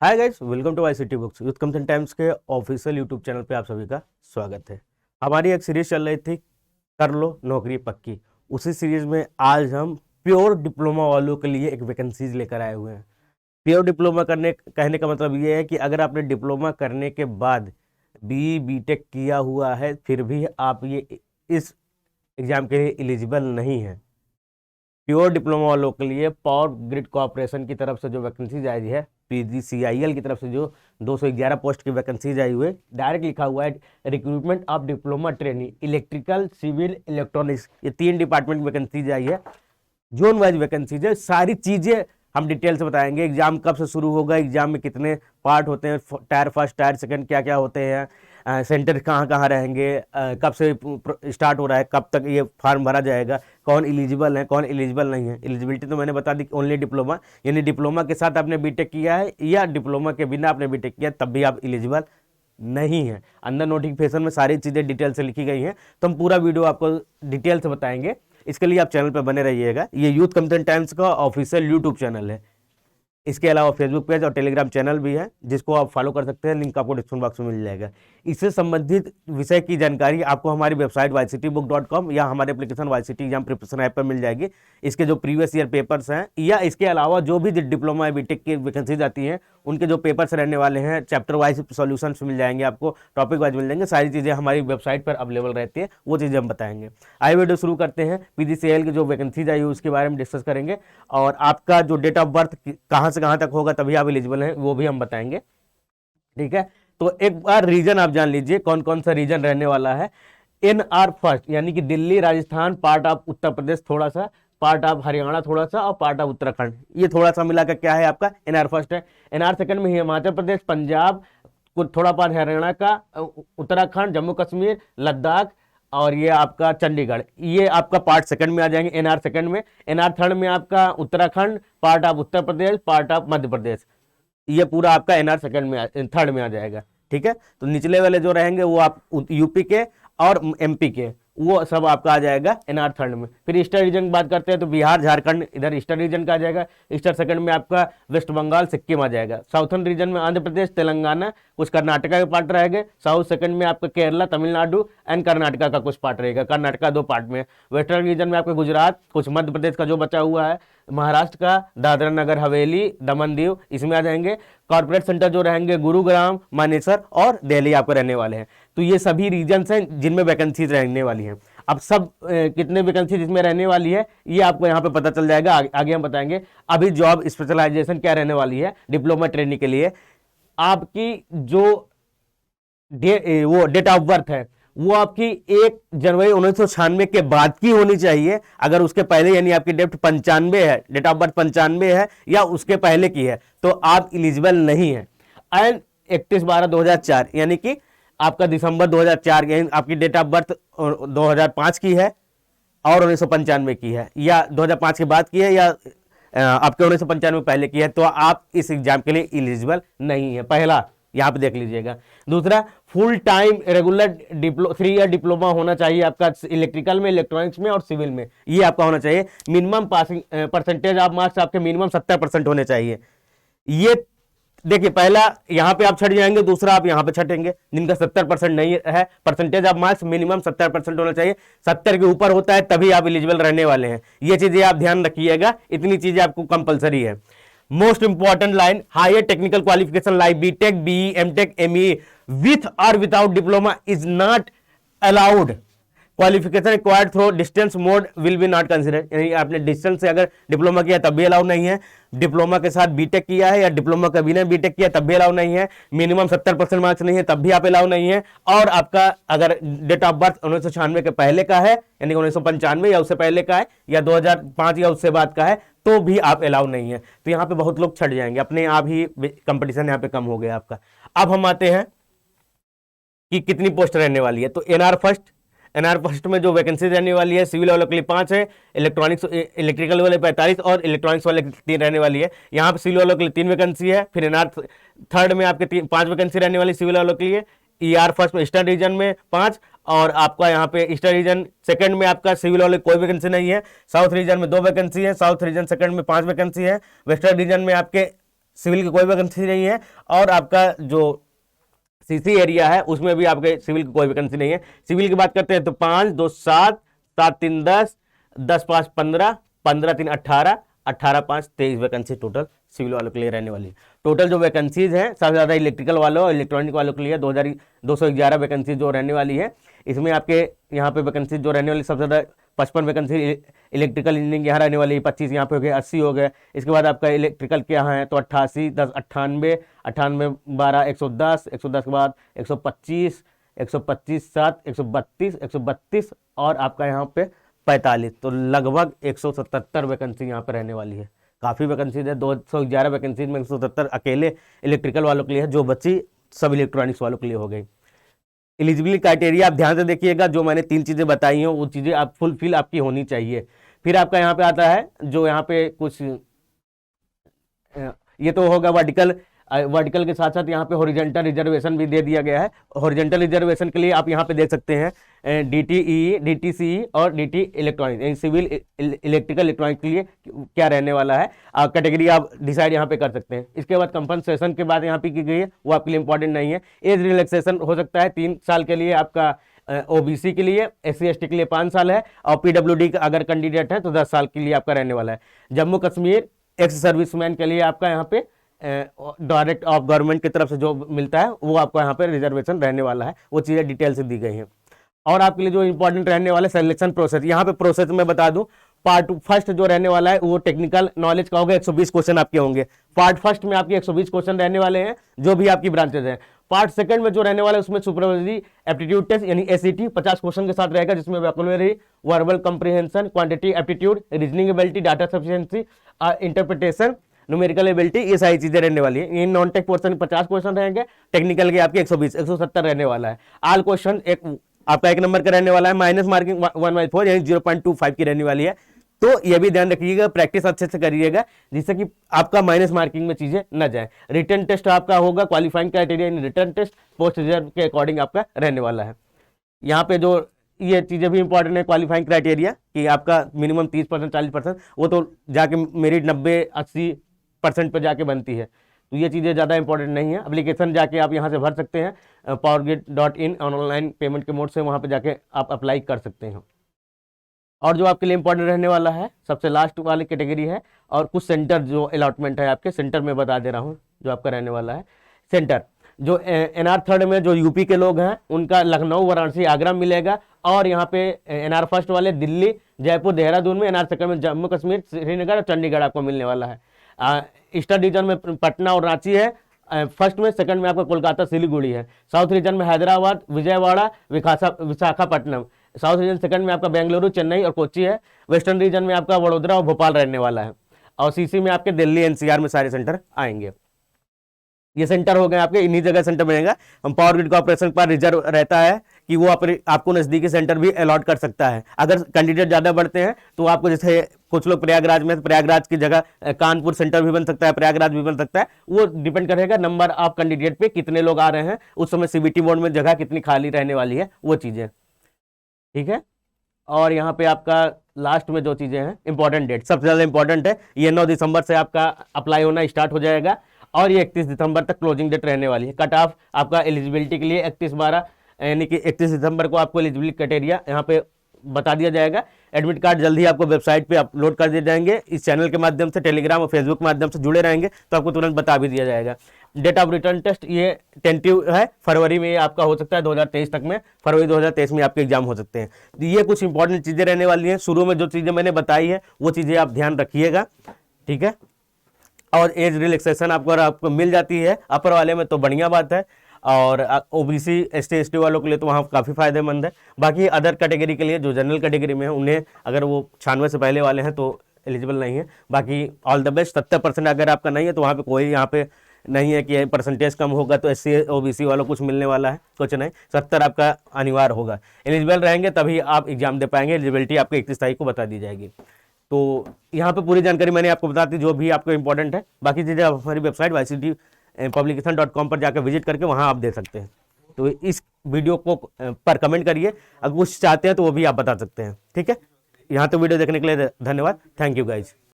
Hi guys, welcome to ICT books. Youth consent times के official YouTube channel पे आप सभी का स्वागत है। हमारी एक सीरीज चल रही थी कर लो नौकरी पक्की। उसी सीरीज में आज हम प्योर डिप्लोमा वालों के लिए एक वैकेंसीज लेकर आए हुए हैं। प्योर डिप्लोमा करने कहने का मतलब ये है कि अगर आपने डिप्लोमा करने के बाद बीटेक किया हुआ है फिर भी आप ये इस एग्जाम के लिए एलिजिबल नहीं है। प्योर डिप्लोमा वालों के लिए पावर ग्रिड कॉर्पोरेशन की तरफ से जो वैकेंसीज आई है, PGCIL की तरफ से जो 211 पोस्ट की वैकेंसीज आई हुई है, डायरेक्ट लिखा हुआ है recruitment of diploma trainee electrical, civil, electronics. ये 3 डिपार्टमेंट की वैकेंसीज आई है, जोन वाइज वैकेंसीज है। सारी चीजें हम डिटेल से बताएंगे। एग्जाम कब से शुरू होगा, एग्जाम में कितने पार्ट होते हैं, टायर फर्स्ट टायर सेकंड क्या क्या होते हैं, सेंटर कहाँ कहाँ रहेंगे, कब से स्टार्ट हो रहा है, कब तक ये फॉर्म भरा जाएगा, कौन एलिजिबल है कौन एलिजिबल नहीं है। एलिजिबिलिटी तो मैंने बता दी, ओनली डिप्लोमा, यानी डिप्लोमा के साथ आपने बीटेक किया है या डिप्लोमा के बिना आपने बीटेक किया तब भी आप एलिजिबल नहीं है। अंदर नोटिफिकेशन में सारी चीज़ें डिटेल से लिखी गई हैं, तो हम पूरा वीडियो आपको डिटेल से बताएंगे। इसके लिए आप चैनल पर बने रहिएगा। ये यूथ कंसेंट टाइम्स का ऑफिशियल यूट्यूब चैनल है। इसके अलावा फेसबुक पेज और टेलीग्राम चैनल भी है, जिसको आप फॉलो कर सकते हैं। लिंक आपको डिस्क्रिप्शन बॉक्स में मिल जाएगा। इससे संबंधित विषय की जानकारी आपको हमारी वेबसाइट yctbook.com या हमारे application YCT exam preparation app पर मिल जाएगी। इसके जो प्रीवियस ईयर पेपर्स हैं या इसके अलावा जो भी डिप्लोमा बीटेक की वैकेंसीज आती हैं उनके जो पेपर्स रहने वाले हैं, चैप्टर वाइज सॉल्यूशंस मिल जाएंगे, आपको टॉपिक वाइज मिल जाएंगे। सारी चीज़ें हमारी वेबसाइट पर अवेलेबल रहती है, वो चीज़ें हम बताएंगे। आइए वीडियो शुरू करते हैं। PGCIL की जो वैकेंसीज आई है उसके बारे में डिस्कस करेंगे, और आपका जो डेट ऑफ बर्थ कहाँ से कहाँ तक होगा तभी आप एलिजिबल हैं वो भी हम बताएंगे। ठीक है, तो एक बार रीजन आप जान लीजिए कौन कौन सा रीजन रहने वाला है। NR फर्स्ट यानी कि दिल्ली, राजस्थान, पार्ट ऑफ उत्तर प्रदेश थोड़ा सा, पार्ट ऑफ हरियाणा थोड़ा सा, और पार्ट ऑफ उत्तराखंड, ये थोड़ा सा मिलाकर क्या है आपका NR फर्स्ट है। NR सेकंड में हिमाचल प्रदेश, पंजाब, कुछ थोड़ा पार्ट हरियाणा का, उत्तराखंड, जम्मू कश्मीर, लद्दाख, और ये आपका चंडीगढ़, ये आपका पार्ट सेकंड में आ जाएंगे। NR सेकंड में, NR थर्ड में आपका Uttarakhand, part of Uttar Pradesh, part of Madhya Pradesh, ये पूरा आपका NR सेकंड में थर्ड में आ जाएगा। ठीक है, तो निचले वाले जो रहेंगे वो आप यूपी के और MP के, वो सब आपका आ जाएगा NR थर्ड में। फिर ईस्टर्न रीजन की बात करते हैं तो बिहार, झारखंड इधर ईस्टर्न रीजन का आ जाएगा। ईस्टर्न सेकंड में आपका वेस्ट बंगाल, सिक्किम आ जाएगा। साउथर्न रीजन में आंध्र प्रदेश, तेलंगाना, कुछ कर्नाटका के पार्ट रहेंगे। साउथ सेकंड में आपका केरला, तमिलनाडु एंड कर्नाटका का कुछ पार्ट रहेगा। कर्नाटका 2 पार्ट में। वेस्टर्न रीजन में आपका गुजरात, कुछ मध्य प्रदेश का जो बचा हुआ है, महाराष्ट्र का, दादरा नगर हवेली, दमन दीव, इसमें आ जाएंगे। कॉर्पोरेट सेंटर जो रहेंगे गुरुग्राम, मानेसर और दिल्ली आपको रहने वाले हैं। तो ये सभी रीजन्स हैं जिनमें वैकेंसीज रहने वाली हैं। अब सब कितने वैकेंसीज इसमें रहने वाली है ये आपको यहाँ पे पता चल जाएगा, आगे हम बताएंगे। अभी जॉब स्पेशलाइजेशन क्या रहने वाली है डिप्लोमा ट्रेनिंग के लिए, आपकी जो वो डेट ऑफ बर्थ है वो आपकी 1 जनवरी 1996 के बाद की होनी चाहिए। अगर उसके पहले यानी आपकी डेट 95 है, डेट ऑफ बर्थ 95 है या उसके पहले की है तो आप एलिजिबल नहीं है। एंड 31/12/2004 यानी कि आपका दिसंबर 2004 यानी आपकी डेट ऑफ बर्थ 2005 की है और 1995 की है, या 2005 के बाद की है, या आपके 1995 पहले की है, तो आप इस एग्जाम के लिए एलिजिबल नहीं है। पहला यहाँ पे देख लीजिएगा। दूसरा, full time regular 3 year diploma होना चाहिए आपका इलेक्ट्रिकल में, इलेक्ट्रॉनिक्स में और सिविल में, ये आपका होना चाहिए। Minimum passing percentage of marks आपके मिनिमम 70% होने चाहिए। ये देखिए, पहला यहाँ पे आप छट जाएंगे, दूसरा आप यहाँ पे छटेंगे। जिनका 70% नहीं है परसेंटेज ऑफ मार्क्स, मिनिमम 70% होना चाहिए। 70 के ऊपर होता है तभी आप एलिजिबल रहने वाले हैं। ये चीजें आप ध्यान रखिएगा, इतनी चीजें आपको कंपलसरी है। Most important line, higher technical qualification like BTech, BE, MTech, ME with और without diploma is not allowed. Qualification required through distance mode will be not consider, यानी आपने डिस्टेंस से अगर डिप्लोमा किया तब भी अलाउ नहीं है। डिप्लोमा के साथ बीटेक किया है या डिप्लोमा का बिना बीटेक किया तब भी अलाउ नहीं है। मिनिमम 70% मार्क्स नहीं है तब भी आप अलाउ नहीं है। और आपका अगर डेट ऑफ बर्थ 1996 के पहले का है, यानी 1995 या उससे पहले का है, या 2005 या उससे बाद का है, तो भी आप अलाउ नहीं है। तो यहाँ पे बहुत लोग छट जाएंगे, अपने आप ही कंपटीशन यहाँ पे कम हो गया आपका। अब हम आते हैं कि कितनी पोस्ट रहने वाली है। तो NR फर्स्ट में जो वैकेंसी रहने वाली है, सिविल वालों के लिए 5 है, इलेक्ट्रिकल वाले 45 और इलेक्ट्रॉनिक्स वाले 3 रहने वाली है। यहाँ पे सिविल वालों के लिए 3 वैकेंसी है। फिर NR थर्ड में आपके 5 वैकेंसी रहने वाली सिविल वालों के लिए। ER फर्स्ट में ईस्टर्न रीजन में 5, और आपका यहाँ पे ईस्टर्न रीजन सेकंड में आपका सिविल वाले कोई वैकेंसी नहीं है। साउथ रीजन में 2 वैकेंसी है, साउथ रीजन सेकंड में 5 वैकेंसी है। वेस्टर्न रीजन में आपके सिविल की कोई वैकेंसी नहीं है, और आपका जो सीसी एरिया है उसमें भी आपके सिविल की कोई वैकेंसी नहीं है। सिविल की बात करते हैं तो 5 2 7 7 3 10 10 5 15 15 3 18 18 5 23 वैकेंसी टोटल सिविल वालों के लिए रहने वाली है। टोटल जो वैकेंसीज हैं सबसे ज़्यादा इलेक्ट्रिकल वालों और इलेक्ट्रॉनिक वालों के लिए 2211 वैकेंसी जो रहने वाली है। इसमें आपके यहाँ पे वैकेंसी जो रहने वाली सबसे ज़्यादा 55 वैकेंसी इलेक्ट्रिकल इंजीनियरिंग यहाँ रहने वाली है, 25 यहाँ पे हो गए, 80 हो गए। इसके बाद आपका इलेक्ट्रिकल के यहाँ है तो 88 10 98 98 12 110 110 के बाद 125 125 7 132 132 और आपका यहाँ पे 45, तो लगभग 177 वैकेंसी यहाँ पे रहने वाली है। काफ़ी वैकेंसीज है, 211 वैकेंसीज में 177 अकेले इलेक्ट्रिकल वालों के लिए है, जो बची सब इलेक्ट्रॉनिक्स वालों के लिए हो गई। एलिजिबिलिटी क्राइटेरिया आप ध्यान से देखिएगा, जो मैंने 3 चीज़ें बताई हैं वो चीज़ें आप फुलफिल आपकी होनी चाहिए। फिर आपका यहाँ पे आता है जो यहाँ पे कुछ ये तो होगा वर्टिकल, वर्टिकल के साथ साथ यहाँ पे हॉरिजॉन्टल रिजर्वेशन भी दे दिया गया है। हॉरिजॉन्टल रिजर्वेशन के लिए आप यहाँ पे देख सकते हैं DTE DTCE और DT electronic, civil electrical electronic के लिए क्या रहने वाला है, कैटेगरी आप डिसाइड यहाँ पे कर सकते हैं। इसके बाद कंपनसेशन के बाद यहाँ पे की गई है वो आपके लिए इंपॉर्टेंट नहीं है। एज रिलैक्सेशन हो सकता है 3 साल के लिए आपका OBC के लिए, SC ST के लिए 5 साल है, और PWD का अगर कैंडिडेट है तो 10 साल के लिए आपका रहने वाला है। जम्मू कश्मीर एक्स सर्विसमैन के लिए आपका यहाँ पे डायरेक्ट ऑफ गवर्नमेंट की तरफ से जो मिलता है वो आपको यहाँ पे रिजर्वेशन रहने वाला है, वो चीज़ें डिटेल से दी गई हैं। और आपके लिए जो इंपॉर्टेंट रहने वाला है सिलेक्शन प्रोसेस, यहाँ पे प्रोसेस में बता दूं, पार्ट फर्स्ट जो रहने वाला है वो टेक्निकल नॉलेज का होगा, 120 क्वेश्चन आपके होंगे। पार्ट फर्स्ट में आपके 120 क्वेश्चन रहने वाले हैं जो भी आपकी ब्रांचेज हैं। पार्ट सेकंड में जो रहने वाला है उसमें सुपरवाइजरी एप्टीट्यूड टेस्ट यानी SET 50 क्वेश्चन के साथ रहेगा, जिसमें vocabulary, verbal comprehension, quantity aptitude, reasoning ability, data sufficiency, interpretation, numerical ability, ये सारी चीजें रहने वाली है। ये नॉन टेक पोर्शन 50 क्वेश्चन रहेंगे, टेक्निकल के आपके 120 170 रहने वाला है। ऑल क्वेश्चन आपका 1 नंबर का रहने वाला है, माइनस मार्किंग 1/4 यानी 0.25 की रहने वाली है। तो ये भी ध्यान रखिएगा, प्रैक्टिस अच्छे से करिएगा जिससे कि आपका माइनस मार्किंग में चीजें न जाए। रिटर्न टेस्ट आपका होगा क्वालिफाइंग क्राइटेरिया यानी रिटर्न टेस्ट पोस्ट रिजर्व के अकॉर्डिंग आपका रहने वाला है। यहाँ पे जो ये चीज़ें भी इंपॉर्टेंट है क्वालिफाइंग क्राइटेरिया कि आपका मिनिमम 30% 40%, वो तो जाके मेरिट 90-80% पर जाके बनती है, तो ये चीज़ें ज़्यादा इंपॉर्टेंट नहीं है। एप्लीकेशन जाके आप यहाँ से भर सकते हैं, powergrid.in ऑनलाइन पेमेंट के मोड से वहाँ पे जाके आप अप्लाई कर सकते हैं। और जो आपके लिए इंपॉर्टेंट रहने वाला है सबसे लास्ट वाली कैटेगरी है, और कुछ सेंटर जो अलॉटमेंट है आपके सेंटर में बता दे रहा हूँ जो आपका रहने वाला है। सेंटर जो NR 3 में जो यूपी के लोग हैं उनका लखनऊ, वाराणसी, आगरा मिलेगा, और यहाँ पे NR 1 वाले दिल्ली, जयपुर, देहरादून में, NR 2 में जम्मू कश्मीर, श्रीनगर और चंडीगढ़ आपको मिलने वाला है। ईस्टर्न रीजन में पटना और रांची है, फर्स्ट में, सेकंड में आपका कोलकाता, सिलीगुड़ी है। साउथ रीजन में Hyderabad, Vijayawada, Visakhapatnam. South region second में आपका बेंगलुरु, चेन्नई और कोच्चि है। वेस्टर्न रीजन में आपका वडोदरा और भोपाल रहने वाला है, और CC में आपके दिल्ली NCR में सारे सेंटर आएंगे। ये सेंटर हो गए आपके, इन्हीं जगह सेंटर बनेगा। हम पावर ग्रिड कॉर्पोरेशन पर रिजर्व रहता है कि वो आपको नजदीकी सेंटर भी अलॉट कर सकता है। अगर कैंडिडेट ज्यादा बढ़ते हैं तो आपको, जैसे कुछ लोग प्रयागराज में, प्रयागराज की जगह कानपुर सेंटर भी बन सकता है, प्रयागराज भी बन सकता है, वो डिपेंड करेगा नंबर ऑफ कैंडिडेट पे, कितने लोग आ रहे हैं उस समय, CBT बोर्ड में जगह कितनी खाली रहने वाली है, वो चीजें ठीक है। और यहाँ पे आपका लास्ट में जो चीजें हैं इंपॉर्टेंट डेट, सबसे ज्यादा इंपॉर्टेंट है, ये 9 दिसंबर से आपका अप्लाई होना स्टार्ट हो जाएगा, और ये 31 दिसंबर तक क्लोजिंग डेट रहने वाली है। कट ऑफ आपका एलिजिबिलिटी के लिए 31/12 यानी कि 31 दिसंबर को आपको एलिजिबिलिटी क्राइटेरिया यहाँ पे बता दिया जाएगा। एडमिट कार्ड जल्दी आपको वेबसाइट पे अपलोड कर दिए जाएंगे। इस चैनल के माध्यम से, टेलीग्राम और फेसबुक के माध्यम से जुड़े रहेंगे तो आपको तुरंत बता भी दिया जाएगा। डेट ऑफ रिटर्न टेस्ट ये टेंटिव है, फरवरी में आपका हो सकता है, 2023 तक में, फरवरी 2023 में आपके एग्जाम हो सकते हैं। तो ये कुछ इंपॉर्टेंट चीज़ें रहने वाली हैं। शुरू में जो चीज़ें मैंने बताई है वो चीज़ें आप ध्यान रखिएगा, ठीक है। और एज रिलैक्सेशन आपको मिल जाती है अपर वाले में तो बढ़िया बात है, और OBC ST ST वालों के लिए तो वहाँ काफ़ी फायदेमंद है। बाकी अदर कैटेगरी के लिए जो जनरल कैटेगरी में है उन्हें, अगर वो 96 से पहले वाले हैं तो एलिजिबल नहीं है। बाकी ऑल द बेस्ट। 70% अगर आपका नहीं है तो वहाँ पे कोई यहाँ पे नहीं है कि परसेंटेज कम होगा तो SC OBC वालों कुछ मिलने वाला है, कुछ नहीं। 70 आपका अनिवार्य होगा, एलिजिबल रहेंगे तभी आप एग्जाम दे पाएंगे। एलिजिबिलिटी आपको 31 तारीख को बता दी जाएगी। तो यहाँ पे पूरी जानकारी मैंने आपको बता दी जो भी आपको इंपॉर्टेंट है। बाकी चीज़ें आप हमारी वेबसाइट yctpublication.com पर जाकर विजिट करके वहाँ आप दे सकते हैं। तो इस वीडियो को पर कमेंट करिए, अगर कुछ चाहते हैं तो वो भी आप बता सकते हैं, ठीक है। यहाँ तो वीडियो देखने के लिए धन्यवाद। Thank you guys.